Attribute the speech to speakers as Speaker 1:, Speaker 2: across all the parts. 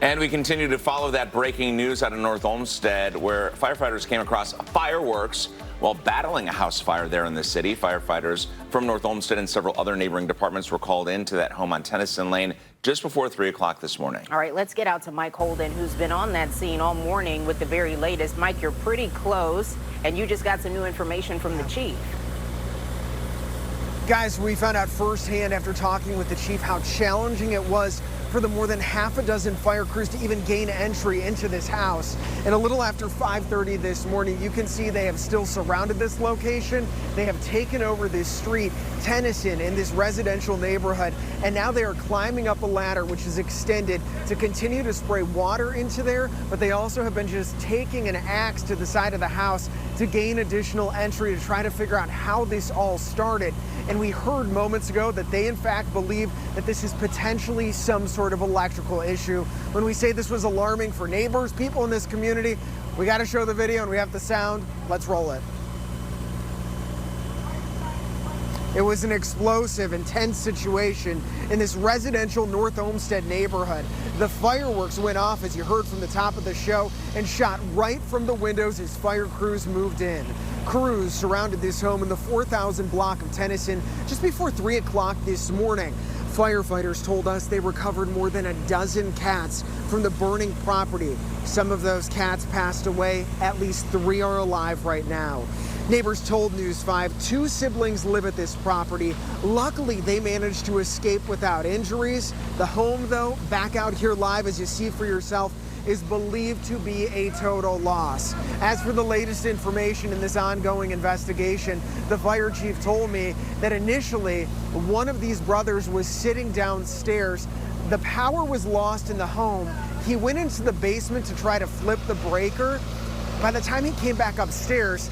Speaker 1: And we continue to follow that breaking news out of North Olmsted, where firefighters came across fireworks while battling a house fire there in the city. Firefighters from North Olmsted and several other neighboring departments were called into that home on Tennyson Lane just before 3 o'clock this morning.
Speaker 2: All right, let's get out to Mike Holden, who's been on that scene all morning with the very latest. Mike, you're pretty close, and you just got some new information from the chief.
Speaker 3: Guys, we found out firsthand after talking with the chief how challenging it was for the more than half a dozen fire crews to even gain entry into this house. And a little after 5:30 this morning, you can see they have still surrounded this location. They have taken over this street, Tennyson, in this residential neighborhood. And now they are climbing up a ladder, which is extended to continue to spray water into there. But they also have been just taking an axe to the side of the house to gain additional entry to try to figure out how this all started. And we heard moments ago that they in fact believe that this is potentially some sort of electrical issue. When we say this was alarming for neighbors, people in this community, we got to show the video and we have the sound. Let's roll it. It was an explosive, intense situation in this residential North Olmsted neighborhood. The fireworks went off, as you heard from the top of the show, and shot right from the windows as fire crews moved in. Crews surrounded this home in the 4000 block of Tennyson just before 3 o'clock this morning. Firefighters told us they recovered more than a dozen cats from the burning property. Some of those cats passed away. At least 3 are alive right now. Neighbors told News 5 2 siblings live at this property. Luckily, they managed to escape without injuries. The home, though, back out here live, as you see for yourself, is believed to be a total loss. As for the latest information in this ongoing investigation, the fire chief told me that initially one of these brothers was sitting downstairs. The power was lost in the home. He went into the basement to try to flip the breaker. By the time he came back upstairs,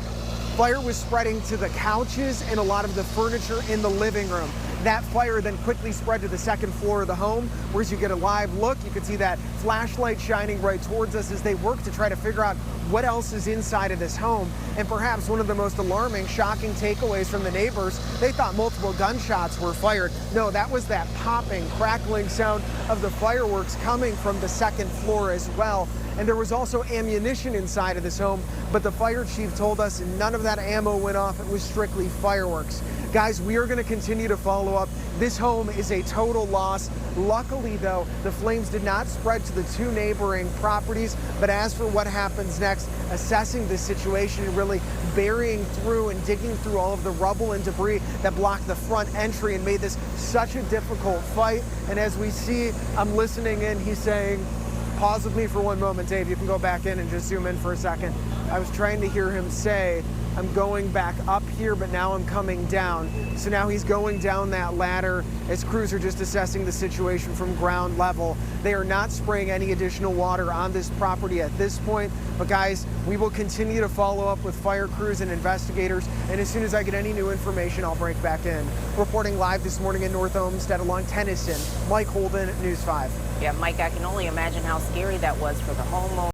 Speaker 3: fire was spreading to the couches and a lot of the furniture in the living room. That fire then quickly spread to the second floor of the home, where as you get a live look, you can see that flashlight shining right towards us as they work to try to figure out what else is inside of this home. And perhaps one of the most alarming, shocking takeaways from the neighbors, they thought multiple gunshots were fired. No, that was that popping, crackling sound of the fireworks coming from the second floor as well. And there was also ammunition inside of this home, but the fire chief told us none of that ammo went off. It was strictly fireworks. Guys, we are going to continue to follow up. This home is a total loss. Luckily, though, the flames did not spread to the 2 neighboring properties. But as for what happens next, assessing this situation and really burying through and digging through all of the rubble and debris that blocked the front entry and made this such a difficult fight. And as we see, I'm listening in, he's saying, pause with me for one moment, Dave. You can go back in and just zoom in for a second. I was trying to hear him say, I'm going back up here, but now I'm coming down. So now he's going down that ladder as crews are just assessing the situation from ground level. They are not spraying any additional water on this property at this point. But guys, we will continue to follow up with fire crews and investigators. And as soon as I get any new information, I'll break back in. Reporting live this morning in North Olmsted along Tennyson, Mike Holden, News 5.
Speaker 2: Yeah, Mike, I can only imagine how scary that was for the homeowner.